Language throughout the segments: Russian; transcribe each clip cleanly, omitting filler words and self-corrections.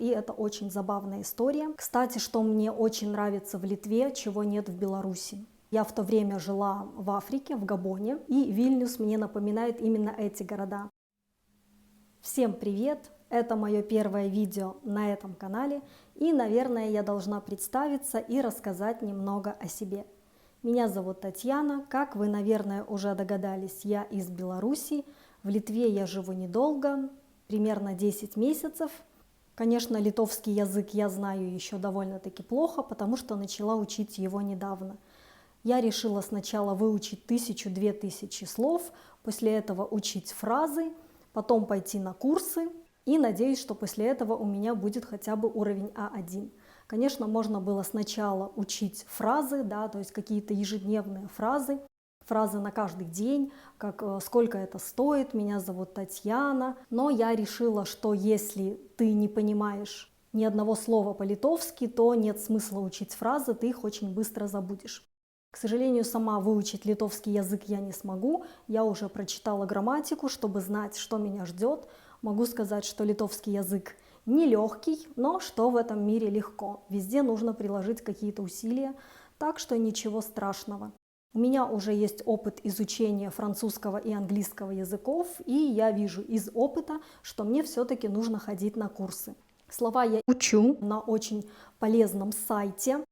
И это очень забавная история. Кстати, что мне очень нравится в Литве, чего нет в Беларуси. Я в то время жила в Африке, в Габоне, и Вильнюс мне напоминает именно эти города. Всем привет! Это мое первое видео на этом канале, и, наверное, я должна представиться и рассказать немного о себе. Меня зовут Татьяна, как вы, наверное, уже догадались, я из Беларуси. В Литве я живу недолго, примерно 10 месяцев. Конечно, литовский язык я знаю еще довольно-таки плохо, потому что начала учить его недавно. Я решила сначала выучить 1000-2000 слов, после этого учить фразы, потом пойти на курсы и надеюсь, что после этого у меня будет хотя бы уровень А1. Конечно, можно было сначала учить фразы, да, то есть какие-то ежедневные фразы на каждый день, как «сколько это стоит», «меня зовут Татьяна». Но я решила, что если ты не понимаешь ни одного слова по-литовски, то нет смысла учить фразы, ты их очень быстро забудешь. К сожалению, сама выучить литовский язык я не смогу. Я уже прочитала грамматику, чтобы знать, что меня ждет. Могу сказать, что литовский язык нелегкий, но что в этом мире легко. Везде нужно приложить какие-то усилия, так что ничего страшного. У меня уже есть опыт изучения французского и английского языков, и я вижу из опыта, что мне все-таки нужно ходить на курсы. Слова я учу на очень полезном сайте.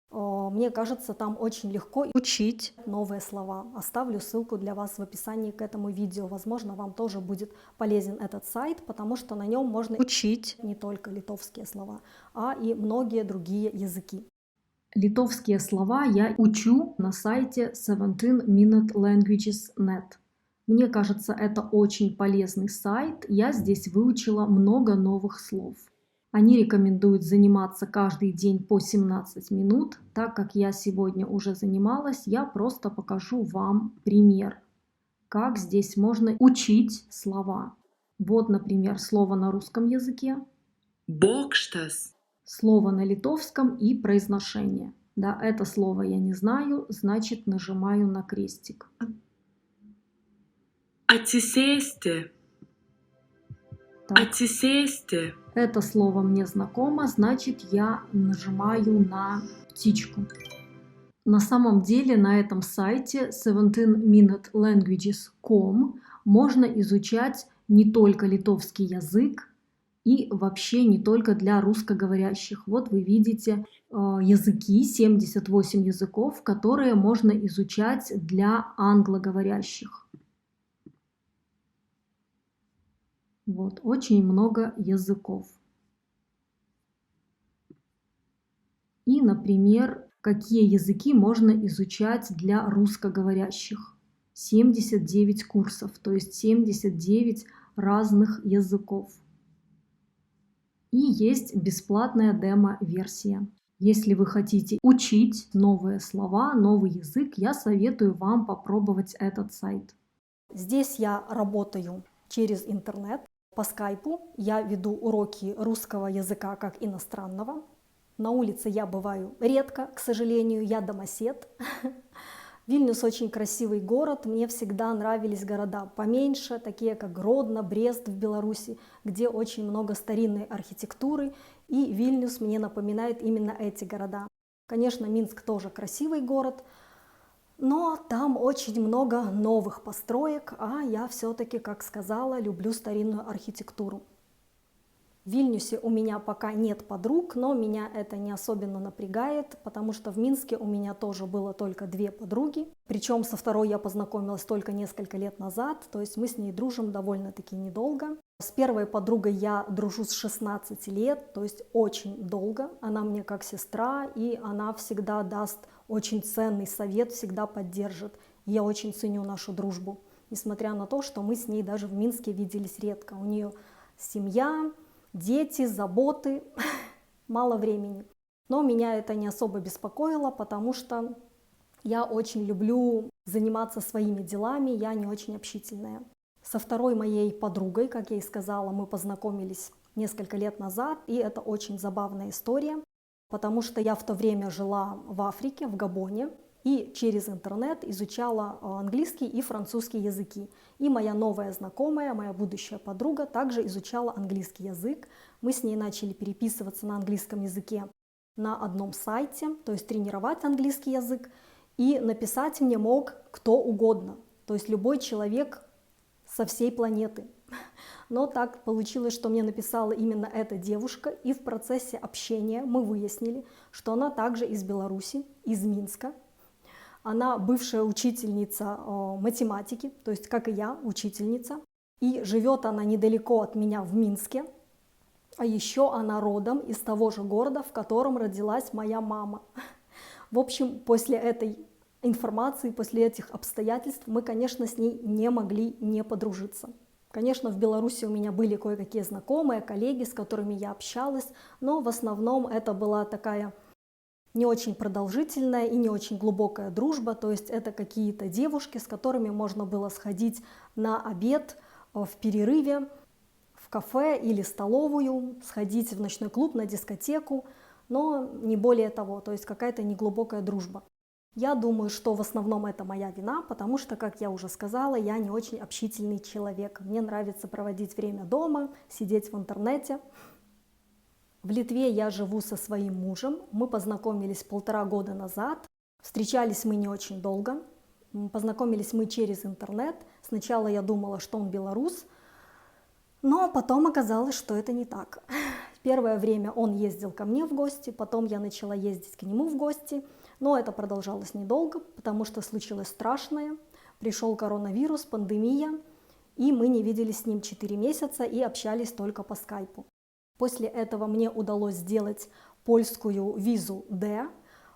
Мне кажется, там очень легко учить новые слова. Оставлю ссылку для вас в описании к этому видео. Возможно, вам тоже будет полезен этот сайт, потому что на нем можно учить не только литовские слова, а и многие другие языки. Литовские слова я учу на сайте 17minutelanguages.net. Мне кажется, это очень полезный сайт. Я здесь выучила много новых слов. Они рекомендуют заниматься каждый день по 17 минут. Так как я сегодня уже занималась, я просто покажу вам пример, как здесь можно учить слова. Вот, например, слово на русском языке, Бокштас. слово на литовском и произношение. Да, это слово я не знаю, значит нажимаю на крестик. Atsisėsti. Так. Atsisėsti. Это слово мне знакомо, значит я нажимаю на птичку. На самом деле на этом сайте 17minutelanguages.com можно изучать не только литовский язык и вообще не только для русскоговорящих. Вот вы видите языки, 78 языков, которые можно изучать для англоговорящих. Вот, очень много языков. И, например, какие языки можно изучать для русскоговорящих. 79 курсов, то есть 79 разных языков. И есть бесплатная демо-версия. Если вы хотите учить новые слова, новый язык, я советую вам попробовать этот сайт. Здесь я работаю через интернет. По скайпу я веду уроки русского языка как иностранного. На улице я бываю редко, к сожалению, я домосед. Вильнюс очень красивый город, мне всегда нравились города поменьше, такие как Гродно, Брест в Беларуси, где очень много старинной архитектуры, и Вильнюс мне напоминает именно эти города. Конечно, Минск тоже красивый город, но там очень много новых построек, а я все-таки, как сказала, люблю старинную архитектуру. В Вильнюсе у меня пока нет подруг, но меня это не особенно напрягает, потому что в Минске у меня тоже было только 2 подруги. Причем со второй я познакомилась только несколько лет назад, то есть мы с ней дружим довольно-таки недолго. С первой подругой я дружу с 16 лет, то есть очень долго. Она мне как сестра, и она всегда даст очень ценный совет, всегда поддержит. Я очень ценю нашу дружбу, несмотря на то, что мы с ней даже в Минске виделись редко. У нее семья, дети, заботы, мало времени. Но меня это не особо беспокоило, потому что я очень люблю заниматься своими делами, я не очень общительная. Со второй моей подругой, как я и сказала, мы познакомились несколько лет назад, и это очень забавная история, потому что я в то время жила в Африке, в Габоне, и через интернет изучала английский и французский языки. И моя новая знакомая, моя будущая подруга, также изучала английский язык Мы с ней начали переписываться на английском языке на одном сайте, то есть тренировать английский язык, и написать мне мог кто угодно, то есть любой человек со всей планеты. Но так получилось, что мне написала именно эта девушка, и в процессе общения мы выяснили, что она также из Беларуси, из Минска. Она бывшая учительница математики, то есть как и я, учительница, и живет она недалеко от меня в Минске. А еще она родом из того же города, в котором родилась моя мама. В общем, после этой информации, после этих обстоятельств мы, конечно, с ней не могли не подружиться. Конечно, в Беларуси у меня были кое-какие знакомые, коллеги, с которыми я общалась, но в основном это была такая не очень продолжительная и не очень глубокая дружба, то есть это какие-то девушки, с которыми можно было сходить на обед в перерыве, в кафе или столовую, сходить в ночной клуб, на дискотеку, но не более того, то есть какая-то неглубокая дружба. Я думаю, что в основном это моя вина, потому что, как я уже сказала, я не очень общительный человек. Мне нравится проводить время дома, сидеть в интернете. В Литве я живу со своим мужем, мы познакомились 1,5 года назад, встречались мы не очень долго, познакомились мы через интернет. Сначала я думала, что он белорус, но потом оказалось, что это не так. Первое время он ездил ко мне в гости, потом я начала ездить к нему в гости, но это продолжалось недолго, потому что случилось страшное. Пришел коронавирус, пандемия, и мы не виделись с ним 4 месяца и общались только по скайпу. После этого мне удалось сделать польскую визу D,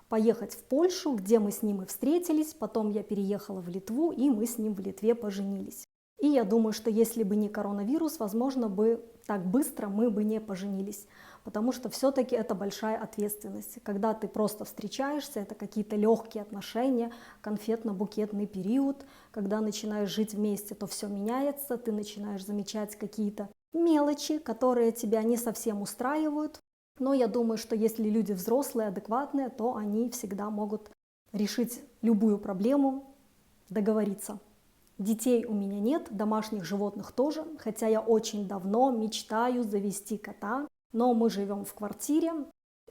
поехать в Польшу, где мы с ним и встретились, потом я переехала в Литву, и мы с ним в Литве поженились. И я думаю, что если бы не коронавирус, возможно, бы так быстро мы бы не поженились, потому что все-таки это большая ответственность. Когда ты просто встречаешься, это какие-то легкие отношения, конфетно-букетный период, когда начинаешь жить вместе, то все меняется, ты начинаешь замечать какие-то мелочи, которые тебя не совсем устраивают. Но я думаю, что если люди взрослые, адекватные, то они всегда могут решить любую проблему, договориться. Детей у меня нет, домашних животных тоже, хотя я очень давно мечтаю завести кота, но мы живем в квартире,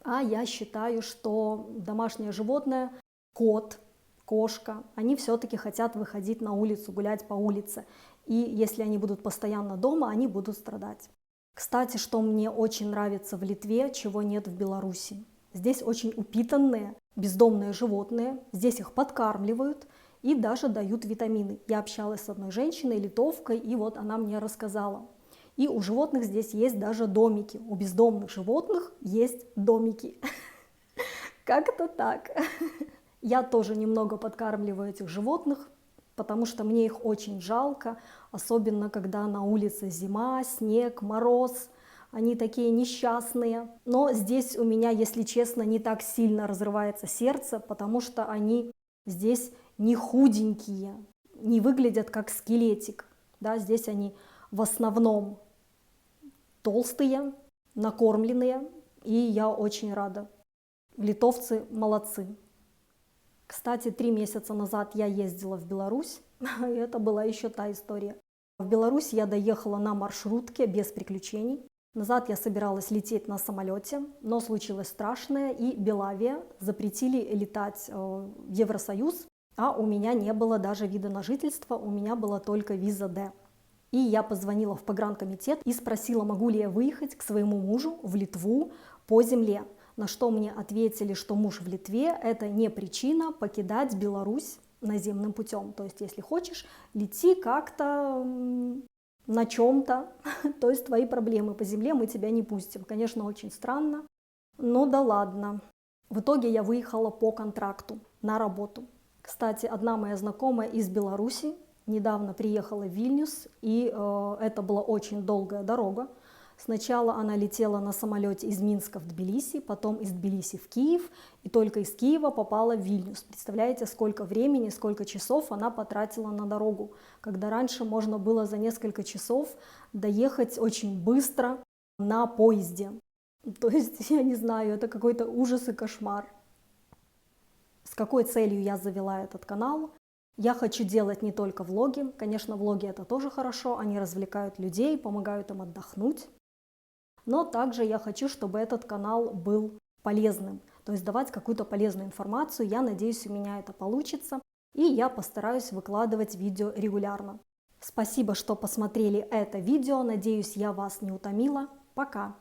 а я считаю, что домашнее животное, кот, кошка, они все-таки хотят выходить на улицу, гулять по улице, и если они будут постоянно дома, они будут страдать. Кстати, что мне очень нравится в Литве, чего нет в Беларуси. Здесь очень упитанные бездомные животные, здесь их подкармливают и даже дают витамины. Я общалась с одной женщиной, литовкой, и вот она мне рассказала. И у животных здесь есть даже домики. У бездомных животных есть домики. Как-то так. Я тоже немного подкармливаю этих животных, потому что мне их очень жалко, особенно когда на улице зима, снег, мороз. Они такие несчастные. Но здесь у меня, если честно, не так сильно разрывается сердце, потому что они здесь не худенькие, не выглядят как скелетик. Да, здесь они в основном толстые, накормленные, и я очень рада. Литовцы молодцы. Кстати, 3 месяца назад я ездила в Беларусь, и это была еще та история. В Беларусь я доехала на маршрутке без приключений. Назад я собиралась лететь на самолете, но случилось страшное, и Белавия запретили летать в Евросоюз, а у меня не было даже вида на жительство, у меня была только виза D. И я позвонила в погранкомитет и спросила, могу ли я выехать к своему мужу в Литву по земле. На что мне ответили, что муж в Литве – это не причина покидать Беларусь наземным путем. То есть, если хочешь, лети как-то на чем-то, то есть твои проблемы по земле, мы тебя не пустим. Конечно, очень странно, но да ладно. В итоге я выехала по контракту на работу. Кстати, одна моя знакомая из Беларуси недавно приехала в Вильнюс, и это была очень долгая дорога. Сначала она летела на самолете из Минска в Тбилиси, потом из Тбилиси в Киев, и только из Киева попала в Вильнюс. Представляете, сколько времени, сколько часов она потратила на дорогу, когда раньше можно было за несколько часов доехать очень быстро на поезде. То есть, я не знаю, это какой-то ужас и кошмар. С какой целью я завела этот канал? Я хочу делать не только влоги. Конечно, влоги это тоже хорошо, они развлекают людей, помогают им отдохнуть. но также я хочу, чтобы этот канал был полезным, то есть давать какую-то полезную информацию. Я надеюсь, у меня это получится, и я постараюсь выкладывать видео регулярно. Спасибо, что посмотрели это видео, надеюсь, я вас не утомила. Пока!